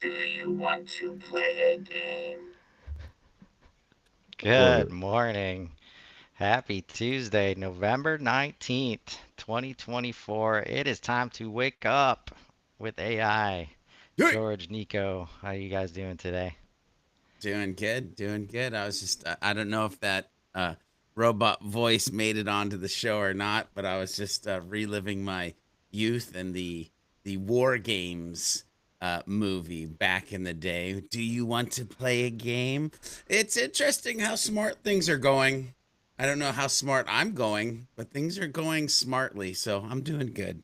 Do you want to play a game? Good Or morning. Happy Tuesday, November 19th, 2024. It is time to wake up with AI. Good. George, Nico, how you guys doing today? Doing good, doing good. I don't know if that robot voice made it onto the show or not, but I was just reliving my youth and the War Games movie back in the day. Do you want to play a game? It's interesting how smart things are going. I don't know how smart I'm going, but things are going smartly, so I'm doing good.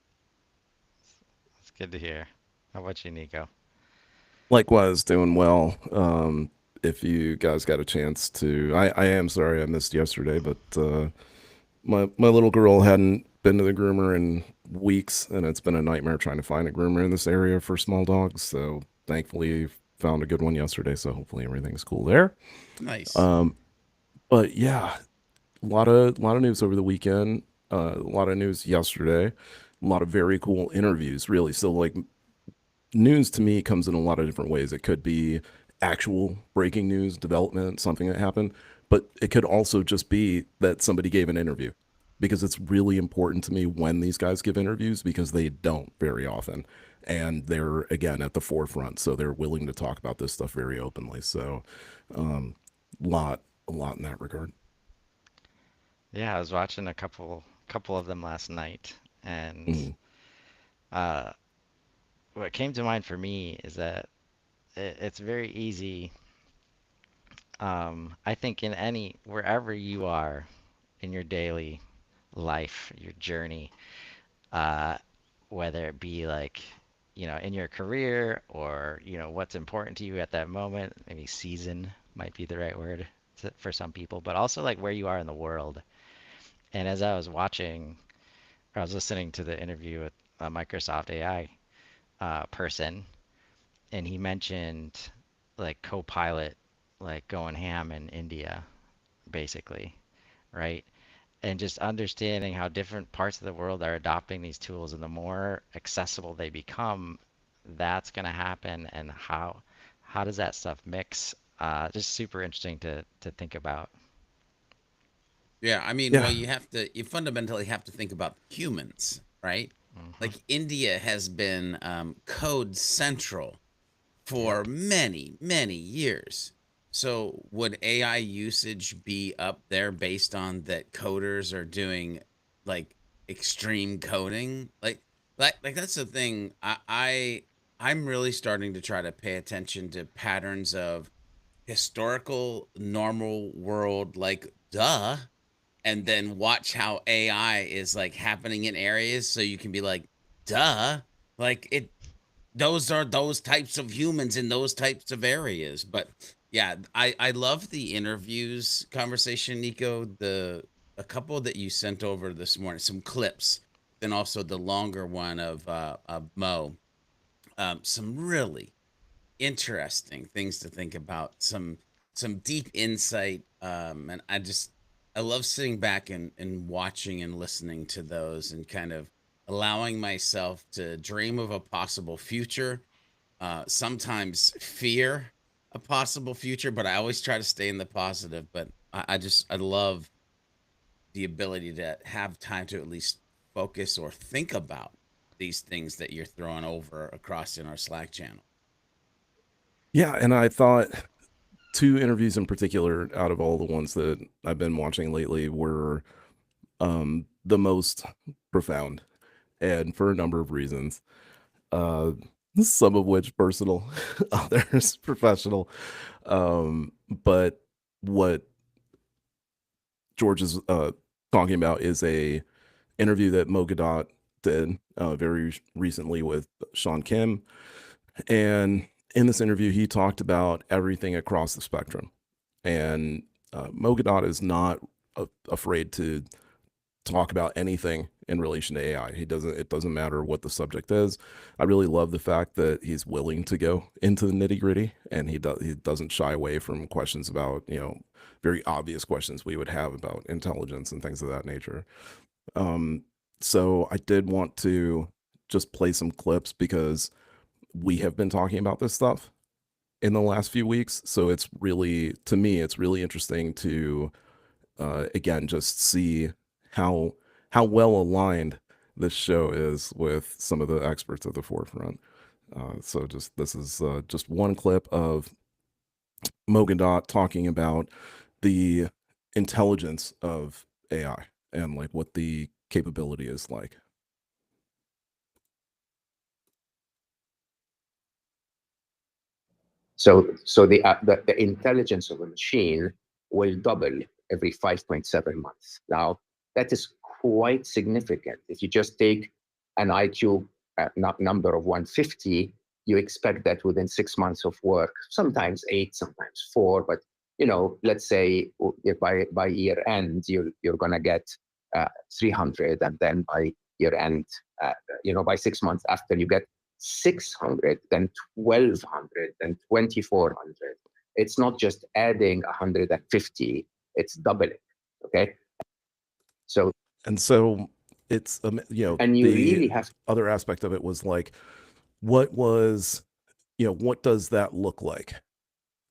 It's good to hear. How about you, Nico? likewise, doing well. If you guys got a chance to, I am sorry I missed yesterday, but my little girl hadn't been to the groomer in weeks, and it's been a nightmare trying to find a groomer in this area for small dogs. So thankfully, found a good one yesterday. So hopefully everything's cool there. Nice. Um, but yeah, a lot of news over the weekend. A lot of news yesterday. A lot of very cool interviews. Really, so like news to me comes in a lot of different ways. It could be actual breaking news, development, something that happened, but it could also just be that somebody gave an interview because it's really important to me when these guys give interviews because they don't very often. And they're, again, at the forefront. So they're willing to talk about this stuff very openly. So, um, lot, a lot in that regard. Yeah, I was watching a couple of them last night, and Mm, uh, what came to mind for me is that it's very easy. I think in wherever you are in your daily life, your journey, uh, whether it be like, in your career or, what's important to you at that moment, maybe season might be the right word for some people, but also like where you are in the world. And as I was I was listening to the interview with a Microsoft AI person, and he mentioned like Copilot, like going ham in India, basically, right? And just understanding how different parts of the world are adopting these tools, and the more accessible they become, that's going to happen. And how does that stuff mix? Just super interesting to think about. Yeah, I mean, well, yeah. you fundamentally have to think about humans, right? Hmm. Like India has been code central for Yep. many, many years. So would AI usage be up there based on that coders are doing like extreme coding? Like that's the thing. I'm really starting to try to pay attention to patterns of historical normal world, like duh, and then watch how AI is like happening in areas so you can be like, duh, like it those are those types of humans in those types of areas. But yeah, I love the interviews conversation, Nico. The a couple that you sent over this morning, some clips, then also the longer one of Mo. Some really interesting things to think about. Some deep insight. And I love sitting back and watching and listening to those and kind of allowing myself to dream of a possible future. Sometimes fear a possible future, but I always try to stay in the positive. But I love the ability to have time to at least focus or think about these things that you're throwing over across in our Slack channel. Yeah. And I thought two interviews in particular out of all the ones that I've been watching lately were the most profound, and for a number of reasons. Uh, some of which personal, others professional. But what George is talking about is a interview that Mo Gadot did very recently with Sean Kim, and in this interview, he talked about everything across the spectrum. And Mo Gadot is not afraid to talk about anything in relation to AI. He doesn't. It doesn't matter what the subject is. I really love the fact that he's willing to go into the nitty gritty, and he doesn't shy away from questions about very obvious questions we would have about intelligence and things of that nature. Um, so I did want to just play some clips because we have been talking about this stuff in the last few weeks. So it's really, to me, it's really interesting to again just see how well aligned this show is with some of the experts at the forefront. So just this is just one clip of Mogadot talking about the intelligence of AI and like what the capability is like. So the intelligence of a machine will double every 5.7 months. Now, that is quite significant. If you just take an IQ number of 150, you expect that within 6 months of work, sometimes 8, sometimes 4, but let's say by year end, you're going to get 300, and then by year end, by 6 months after, you get 600, then 1200, then 2400. It's not just adding 150, it's doubling. Okay. So it's and you really have other aspect of it was like, what does that look like,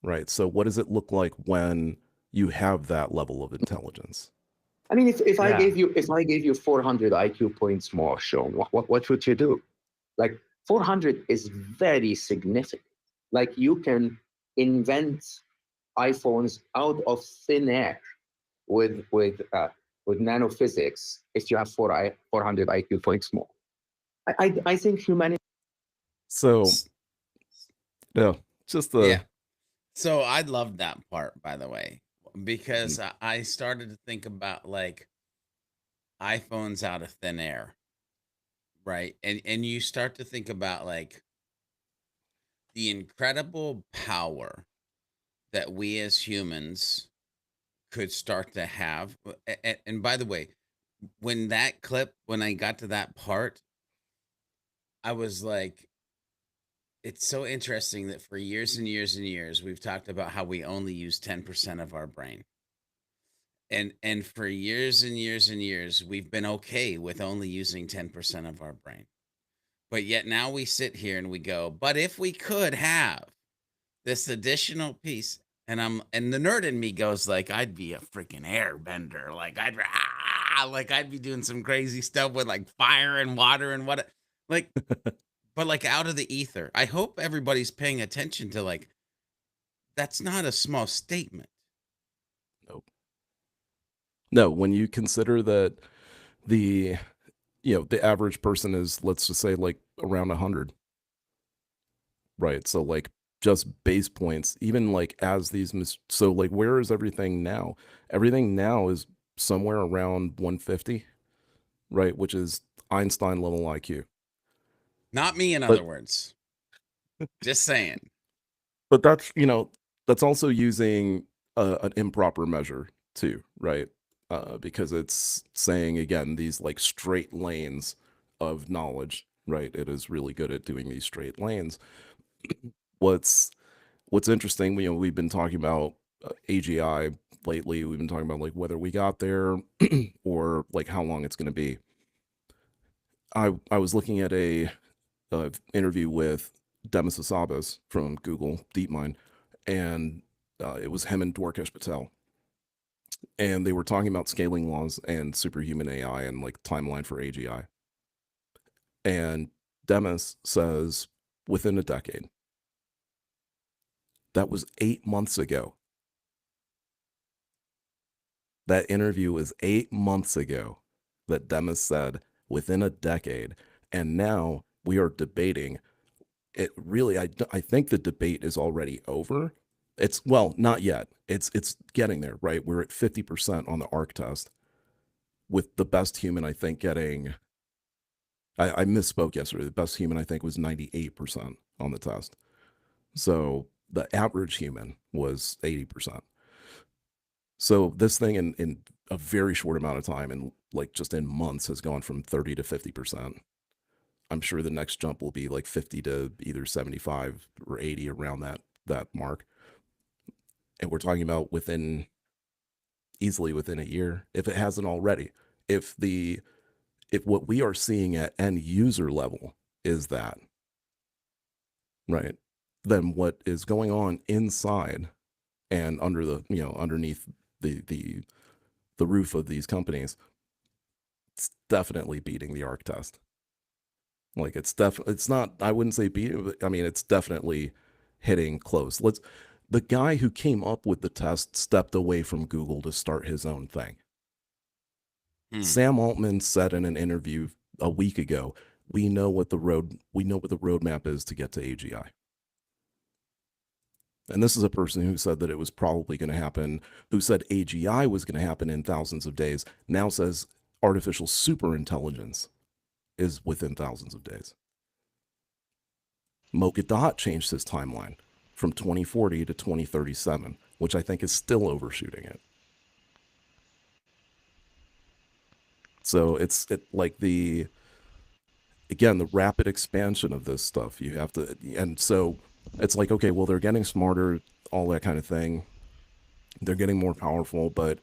right? So what does it look like when you have that level of intelligence? I mean, if I gave you 400 IQ points more, Sean, what would you do? Like 400 is very significant. Like you can invent iPhones out of thin air with nanophysics if you have 400 IQ points more. I think humanity. So yeah, just the Yeah. So I loved that part, by the way, because I started to think about like iPhones out of thin air, right? And you start to think about like the incredible power that we as humans could start to have. And by the way, when I got to that part, I was like, it's so interesting that for years and years and years, we've talked about how we only use 10% of our brain. And for years and years and years, we've been okay with only using 10% of our brain. But yet now we sit here and we go, but if we could have this additional piece, and the nerd in me goes like, I'd be a freaking airbender. Like I'd be doing some crazy stuff with like fire and water and what like but like out of the ether. I hope everybody's paying attention to like that's not a small statement. Nope. No, when you consider that the the average person is, let's just say, like around 100, right? So like just base points, even like as these so like where is everything now? Everything now is somewhere around 150, right? Which is Einstein level IQ. Not me, in But other words. Just saying. but that's that's also using an improper measure too, right? Because it's saying again these like straight lanes of knowledge, right? It is really good at doing these straight lanes. What's interesting, we've been talking about AGI lately. We've been talking about like whether we got there or like how long it's going to be. I was looking at a interview with Demis Hassabis from Google DeepMind, and it was him and Dwarkesh Patel, and they were talking about scaling laws and superhuman AI and like timeline for AGI. And Demis says within a decade. That was 8 months ago. That interview was 8 months ago that Demis said within a decade. And now we are debating it. Really, I think the debate is already over. It's, well, not yet. It's getting there, right? We're at 50% on the ARC test, with the best human, I think, getting, I misspoke yesterday. The best human, I think, was 98% on the test. So the average human was 80%. So this thing in a very short amount of time, and like just in months, has gone from 30 to 50%. I'm sure the next jump will be like 50 to either 75 or 80, around that mark. And we're talking about easily within a year, if it hasn't already. If what we are seeing at end user level is that, right, than what is going on inside and under the, underneath the roof of these companies. It's definitely beating the ARC test. Like it's not, I wouldn't say beating, but I mean, it's definitely hitting close. The guy who came up with the test stepped away from Google to start his own thing. Sam Altman said in an interview a week ago, we know what the roadmap is to get to AGI. And this is a person who said that it was probably going to happen, who said AGI was going to happen in thousands of days, now says artificial superintelligence is within thousands of days. Mogadot changed his timeline from 2040 to 2037, which I think is still overshooting it. So it's like the rapid expansion of this stuff. You have to, and so it's like, okay, well, they're getting smarter, all that kind of thing. They're getting more powerful, but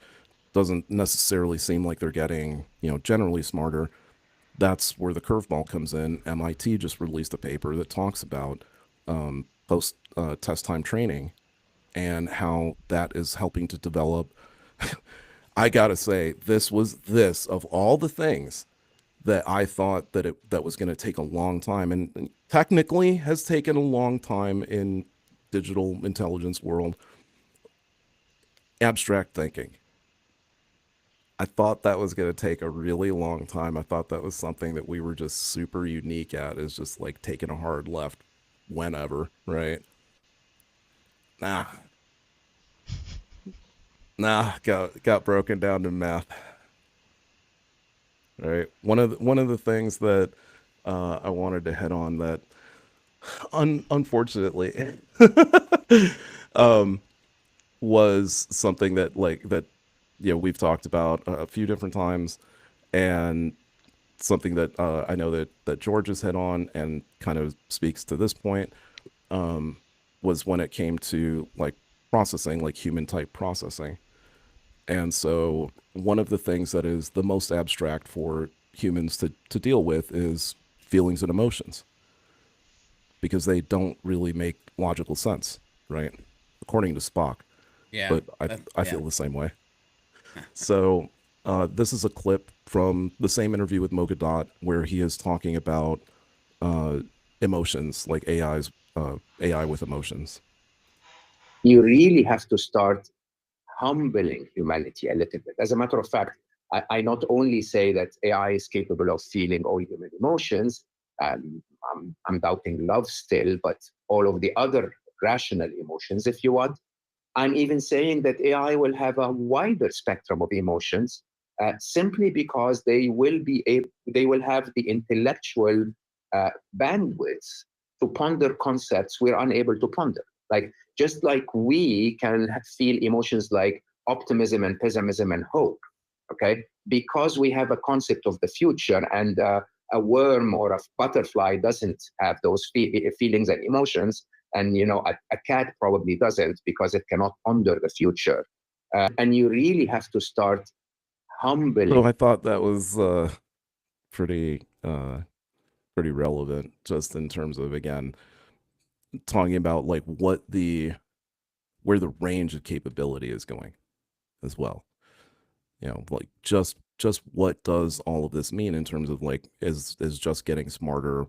doesn't necessarily seem like they're getting, generally smarter. That's where the curveball comes in. MIT just released a paper that talks about post test time training and how that is helping to develop. I gotta say, this of all the things that I thought that was going to take a long time, and technically has taken a long time in digital intelligence world. Abstract thinking. I thought that was going to take a really long time. I thought that was something that we were just super unique at, is just like taking a hard left whenever, right? Nah, got broken down to math. Right. One of the things that I wanted to hit on that unfortunately was something that we've talked about a few different times, and something that I know that George has hit on and kind of speaks to this point, was when it came to like processing, like human type processing. And so one of the things that is the most abstract for humans to deal with is feelings and emotions, because they don't really make logical sense, right? According to Spock. Yeah. But I feel the same way. So this is a clip from the same interview with Mogadot where he is talking about emotions, like AI with emotions. You really have to start humbling humanity a little bit. As a matter of fact, I not only say that AI is capable of feeling all human emotions, I'm doubting love still, but all of the other rational emotions, if you want. I'm even saying that AI will have a wider spectrum of emotions, simply because they will have the intellectual bandwidth to ponder concepts we're unable to ponder. Like, just like we can feel emotions like optimism and pessimism and hope, okay? Because we have a concept of the future, and a worm or a butterfly doesn't have those feelings and emotions, and a cat probably doesn't, because it cannot ponder the future. And you really have to start humbling. So I thought that was pretty relevant, just in terms of, again, talking about like where the range of capability is going as well. Like just what does all of this mean in terms of like, is just getting smarter,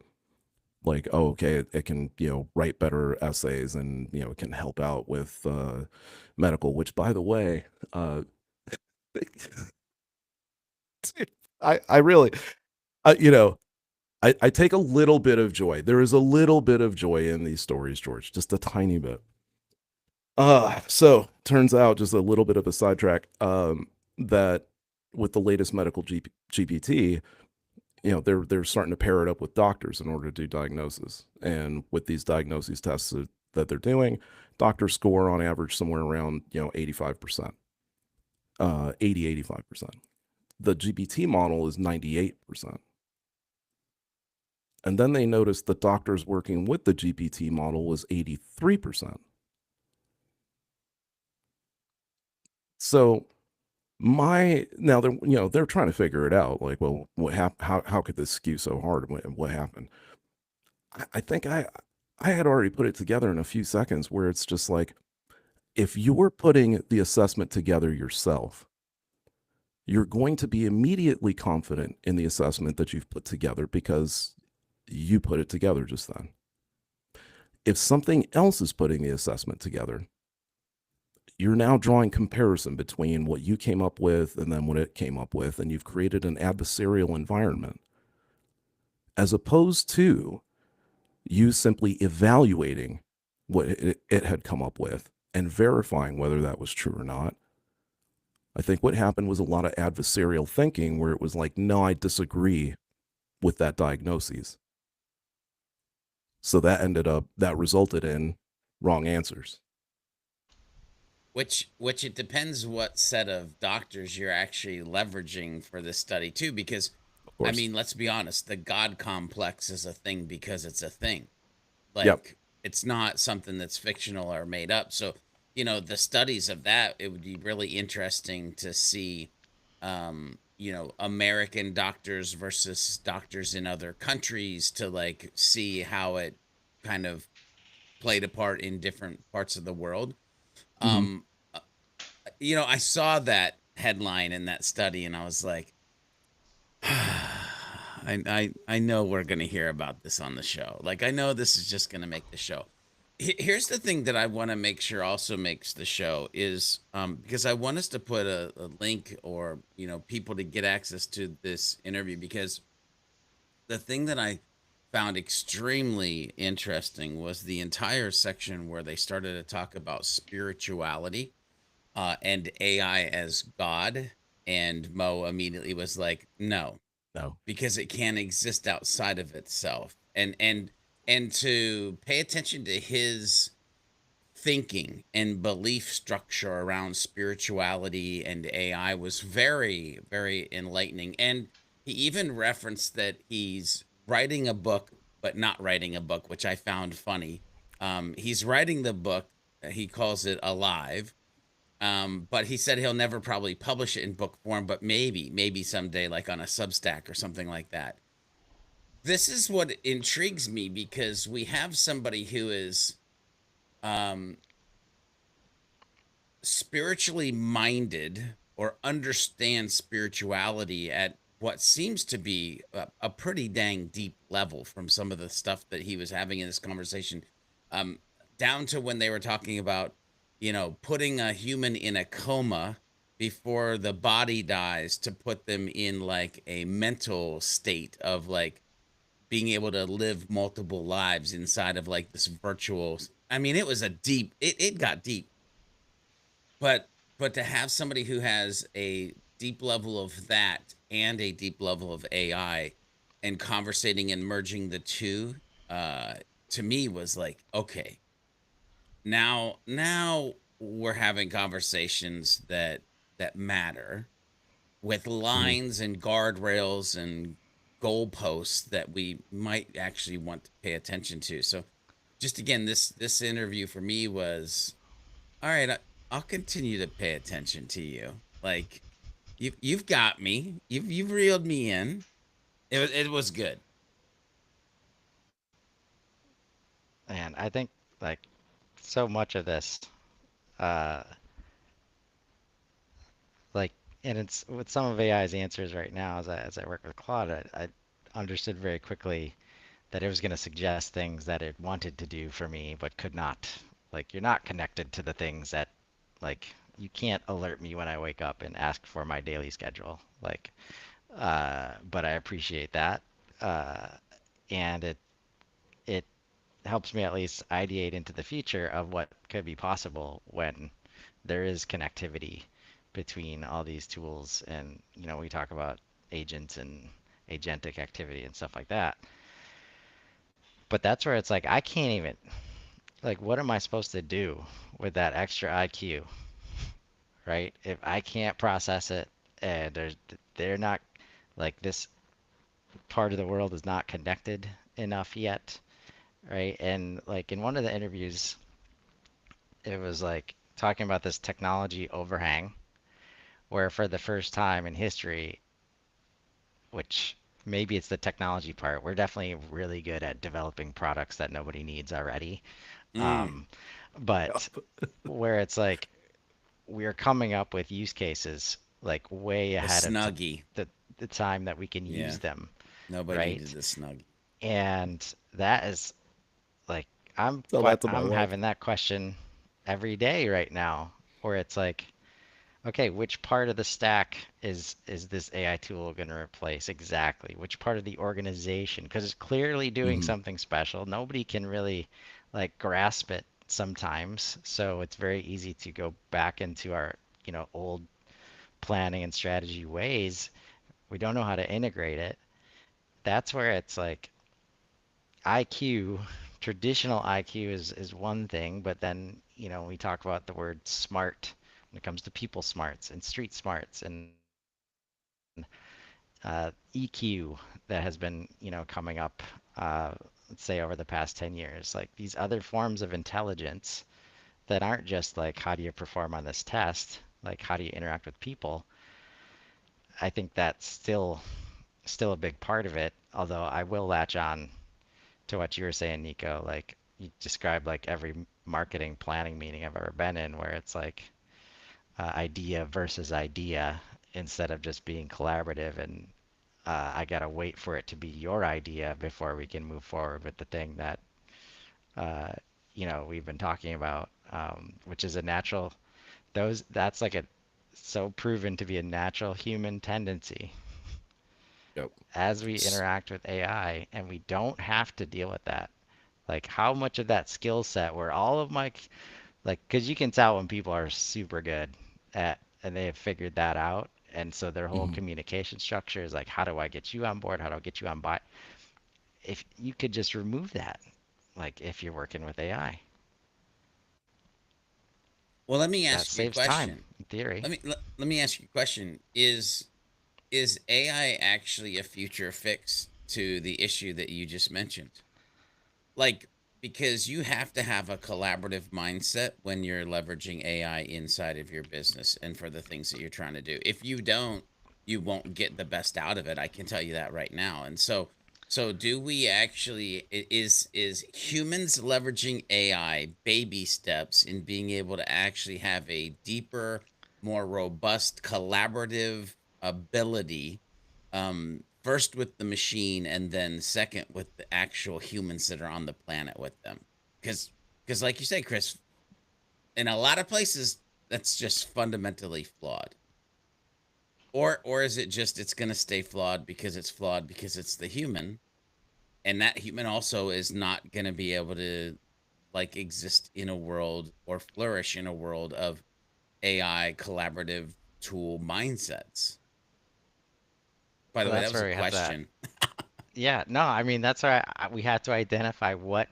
like, oh, okay, it can write better essays, and it can help out with medical, which, by the way, I really, I take a little bit of joy. There is a little bit of joy in these stories, George, just a tiny bit. So turns out, just a little bit of a sidetrack, that with the latest medical GPT, they're starting to pair it up with doctors in order to do diagnosis. And with these diagnoses tests that they're doing, doctors score on average somewhere around 85%, 85%. The GPT model is 98%. And then they noticed the doctors working with the GPT model was 83%. So now they're trying to figure it out. Like, well, how could this skew so hard? What happened? I think I had already put it together in a few seconds where it's just like, if you're putting the assessment together yourself, you're going to be immediately confident in the assessment that you've put together because you put it together just then. If something else is putting the assessment together, you're now drawing comparison between what you came up with and then what it came up with, and you've created an adversarial environment, as opposed to you simply evaluating what it had come up with and verifying whether that was true or not. I think what happened was a lot of adversarial thinking where it was like, no, I disagree with that diagnosis. So that resulted in wrong answers. Which it depends what set of doctors you're actually leveraging for this study too, because Of I course. mean, let's be honest, the God complex is a thing because it's a thing. Yep. Like it's not something that's fictional or made up. So, the studies of that, it would be really interesting to see American doctors versus doctors in other countries to like see how it kind of played a part in different parts of the world. Mm-hmm. Um I saw that headline in that study and I was like, I know we're gonna hear about this on the show. Like I know this is just gonna make the show. Here's the thing that I want to make sure also makes the show is because I want us to put a link or people to get access to this interview because the thing that I found extremely interesting was the entire section where they started to talk about spirituality and AI as God. And Mo immediately was like, no, No. because it can't exist outside of itself. And to pay attention to his thinking and belief structure around spirituality and AI was very, very enlightening. And he even referenced that he's writing a book, but not writing a book, which I found funny. He's writing the book, he calls it Alive. But he said he'll never probably publish it in book form, but maybe someday, like on a Substack or something like that. This is what intrigues me because we have somebody who is um, spiritually minded or understands spirituality at what seems to be a pretty dang deep level from some of the stuff that he was having in this conversation, um, down to when they were talking about, putting a human in a coma before the body dies to put them in like a mental state of like being able to live multiple lives inside of like this virtual. I mean, it was a deep, it got deep, but to have somebody who has a deep level of that and a deep level of AI and conversating and merging the two, uh to me was like, okay, now we're having conversations that matter with Mm-hmm. lines and guardrails and goalposts that we might actually want to pay attention to. So just again, this interview for me was all right. I'll continue to pay attention to you. Like you've got me. You've reeled me in. It was good. And I think like so much of this, uh, like, and it's with some of AI's answers right now as I work with Claude, I understood very quickly that it was going to suggest things that it wanted to do for me but could not. Like you're not connected to the things that, like, you can't alert me when I wake up and ask for my daily schedule. Like, but I appreciate that, uh, and it helps me at least ideate into the future of what could be possible when there is connectivity between all these tools. And we talk about agents and agentic activity and stuff like that. But that's where it's like I can't even, like, what am I supposed to do with that extra IQ, right? If I can't process it and they're not, like, this part of the world is not connected enough yet, right? And like in one of the interviews, it was like talking about this technology overhang where for the first time in history, which maybe it's the technology part. We're definitely really good at developing products that nobody needs already. Mm, Um, but Yep. where it's like we're coming up with use cases like way the ahead of Snuggie. the time that we can use Yeah. them, Nobody needed right? the Snuggie. And that is like Tell that to my I'm wife. having that question every day right now, where it's like, okay, which part of the stack is this AI tool going to replace exactly? Which part of the organization? Because it's clearly doing Hmm. something special. Nobody can really like grasp it sometimes, so it's very easy to go back into our, old planning and strategy ways. We don't know how to integrate it. That's where it's like IQ, traditional IQ is one thing, but then, we talk about the word smart when it comes to people smarts and street smarts and EQ that has been, coming up, let's say over the past 10 years. Like these other forms of intelligence that aren't just like how do you perform on this test, like how do you interact with people. I think that's still a big part of it. Although I will latch on to what you were saying, Nico. Like you described like every marketing planning meeting I've ever been in, where it's like idea versus idea instead of just being collaborative and I gotta wait for it to be your idea before we can move forward with the thing that uh, we've been talking about, which is a natural. That's like a so proven to be a natural human tendency Yep. as we S- interact with AI, and we don't have to deal with that. Like how much of that skill set where all of my like, because you can tell when people are super good at and they have figured that out, and so their whole Hmm. communication structure is like, how do I get you on board? How do I get you on board? If you could just remove that, like if you're working with AI, Well, let me that ask you a saves time question. in theory. Let me ask you a question. Is AI actually a future fix to the issue that you just mentioned? Like, because you have to have a collaborative mindset when you're leveraging AI inside of your business and for the things that you're trying to do. If you don't, you won't get the best out of it. I can tell you that right now. And so do we actually is humans leveraging AI baby steps in being able to actually have a deeper, more robust collaborative ability, first with the machine and then second with the actual humans that are on the planet with them, because like you say, Chris, in a lot of places that's just fundamentally flawed. Or is it just it's going to stay flawed because it's the human, and that human also is not going to be able to like exist in a world or flourish in a world of AI collaborative tool mindsets. By the Well, way, that that's was a where we have to. question. Yeah, no, I mean that's where we have to identify what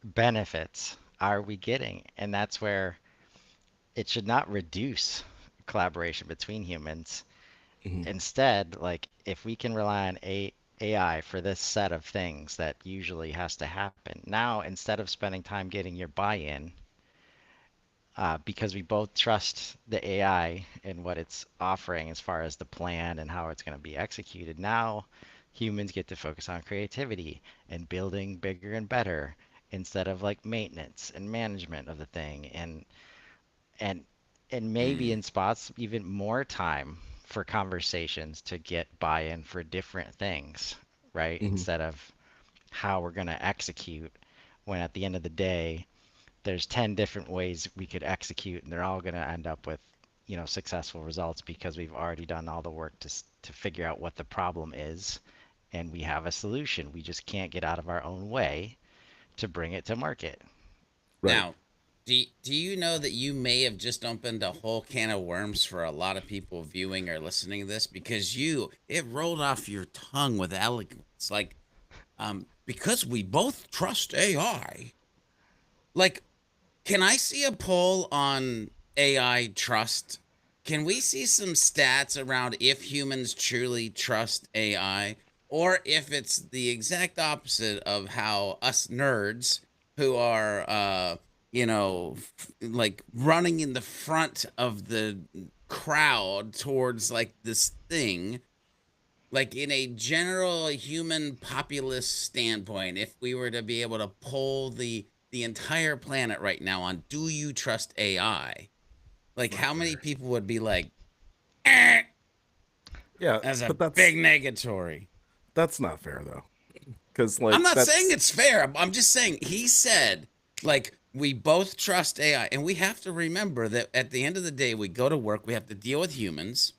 benefits are we getting, and that's where it should not reduce collaboration between humans. Hmm. Instead, like if we can rely on AI for this set of things that usually has to happen, now instead of spending time getting your buy-in, because we both trust the AI and what it's offering as far as the plan and how it's going to be executed, now humans get to focus on creativity and building bigger and better instead of like maintenance and management of the thing and and maybe Mm, in spots even more time for conversations to get buy-in for different things, right? Hmm. Instead of how we're going to execute when at the end of the day there's 10 different ways we could execute and they're all going to end up with successful results because we've already done all the work to figure out what the problem is and we have a solution. We just can't get out of our own way to bring it to market. Right. Now, do you know that you may have just opened a whole can of worms for a lot of people viewing or listening to this, because it rolled off your tongue with eloquence, like, because we both trust AI. Like, can I see a poll on AI trust? Can we see some stats around if humans truly trust AI, or if it's the exact opposite of how us nerds who are like running in the front of the crowd towards like this thing, like in a general human populist standpoint, if we were to be able to poll the entire planet right now on do you trust AI, like Not how many fair. people would be like, eh, Yeah, as a but big negatory? that's not fair though, because I'm like not saying that's it's fair. I'm just saying he said, like, we both trust AI. And we have to remember that at the end of the day, we go to work, we have to deal with humans.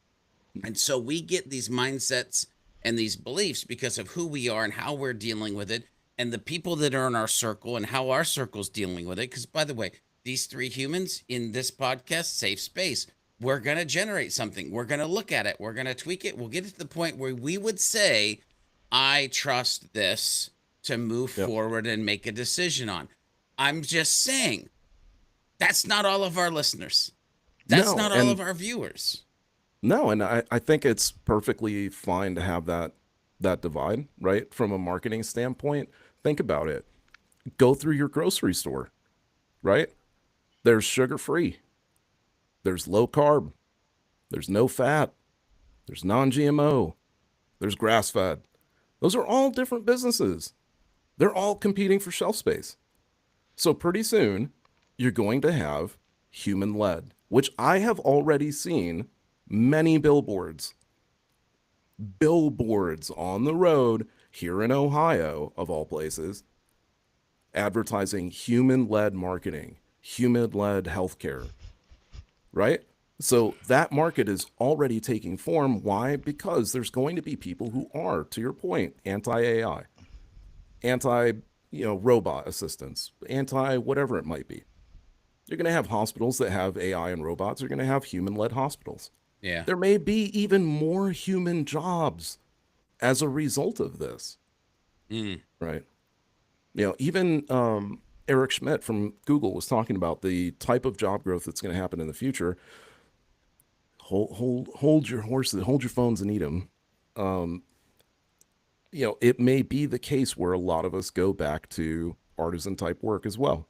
And so we get these mindsets and these beliefs because of who we are and how we're dealing with it, and the people that are in our circle and how our circle's dealing with it. Because, by the way, these three humans in this podcast, safe space, we're going to generate something. We're going to look at it. We're going to tweak it. We'll get it to the point where we would say, I trust this to move yep. forward and make a decision on. I'm just saying, that's not all of our listeners. That's No, not all and of our viewers. no, and I think it's perfectly fine to have that divide, right? From a marketing standpoint, think about it. Go through your grocery store, right? There's sugar free, there's low carb, there's no fat, there's non GMO, there's grass fed. Those are all different businesses. They're all competing for shelf space. So pretty soon, you're going to have human led, which I have already seen many billboards on the road here in Ohio, of all places, advertising human led marketing, human led healthcare, right? So that market is already taking form. Why? Because there's going to be people who are, to your point, anti AI, anti, robot assistants, anti whatever it might be. You're going to have hospitals that have AI and robots. You're going to have human led hospitals. Yeah. There may be even more human jobs as a result of this, Mm. right? Even Eric Schmidt from Google was talking about the type of job growth that's going to happen in the future. Hold your horses, hold your phones and eat them. Um, it may be the case where a lot of us go back to artisan type work as well.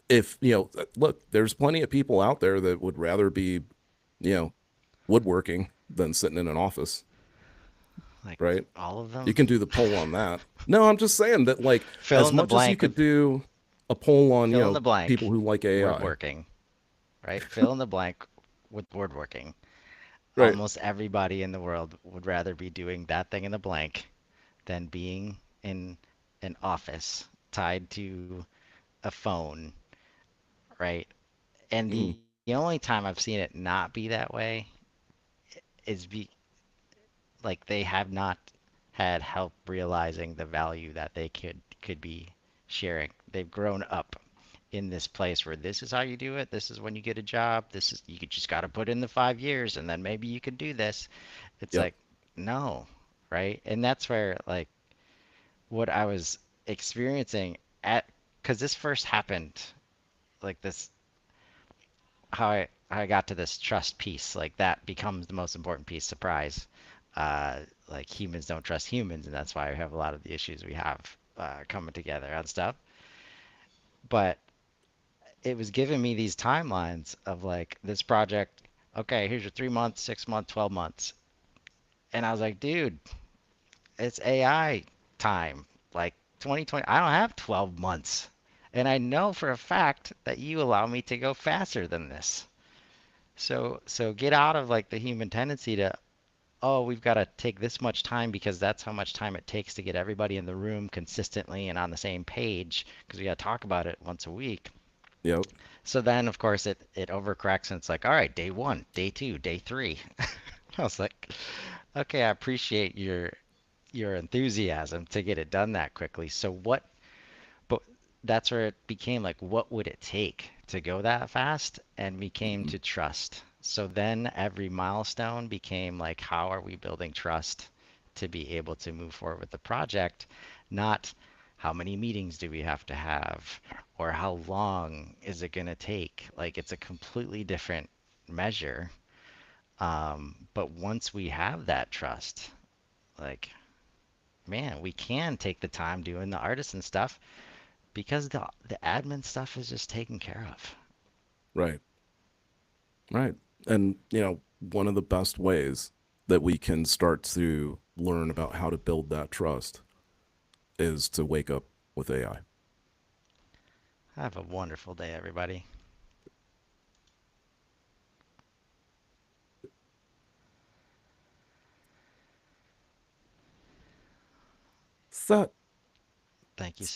If, look, there's plenty of people out there that would rather be, you know, woodworking than sitting in an office, Like right? all of You them. can do the poll on that. No, I'm just saying that, like, Fill as in the much as you blank could with do a poll on, fill in the people blank. who like AI, Woodworking, right? Fill in the blank with woodworking. right? Almost everybody in the world would rather be doing that thing in the blank than being in an office tied to a phone, right? And Mm, the only time I've seen it not be that way is like they have not had help realizing the value that they could be sharing. They've grown up in this place where this is how you do it. This is when you get a job. This is you just got to put in the 5 years and then maybe you could do this. It's yep. like no, right? And that's where like what I was experiencing at because this first happened like this how I got to this trust piece like that becomes the most important piece. Surprise. Like humans don't trust humans, and that's why we have a lot of the issues we have coming together and stuff. But it was giving me these timelines of like this project. Okay, here's your 3 months, 6 months, 12 months, and I was like, dude, it's AI time. Like 2020, I don't have 12 months, and I know for a fact that you allow me to go faster than this. So get out of like the human tendency to, oh, we've got to take this much time because that's how much time it takes to get everybody in the room consistently and on the same page because we got to talk about it once a week. Yep. So then, of course, it overcorrects and it's like, all right, day one, day two, day three. I was like, okay, I appreciate your enthusiasm to get it done that quickly. So what but that's where it became like, what would it take to go that fast? And we came Mhm. to trust. So then every milestone became like, how are we building trust to be able to move forward with the project? Not how many meetings do we have to have or how long is it going to take? Like, it's a completely different measure. But once we have that trust, like, man, we can take the time doing the artisan stuff because the admin stuff is just taken care of. Right. Right. And, one of the best ways that we can start to learn about how to build that trust is to wake up with AI. Have a wonderful day, everybody. So Thank you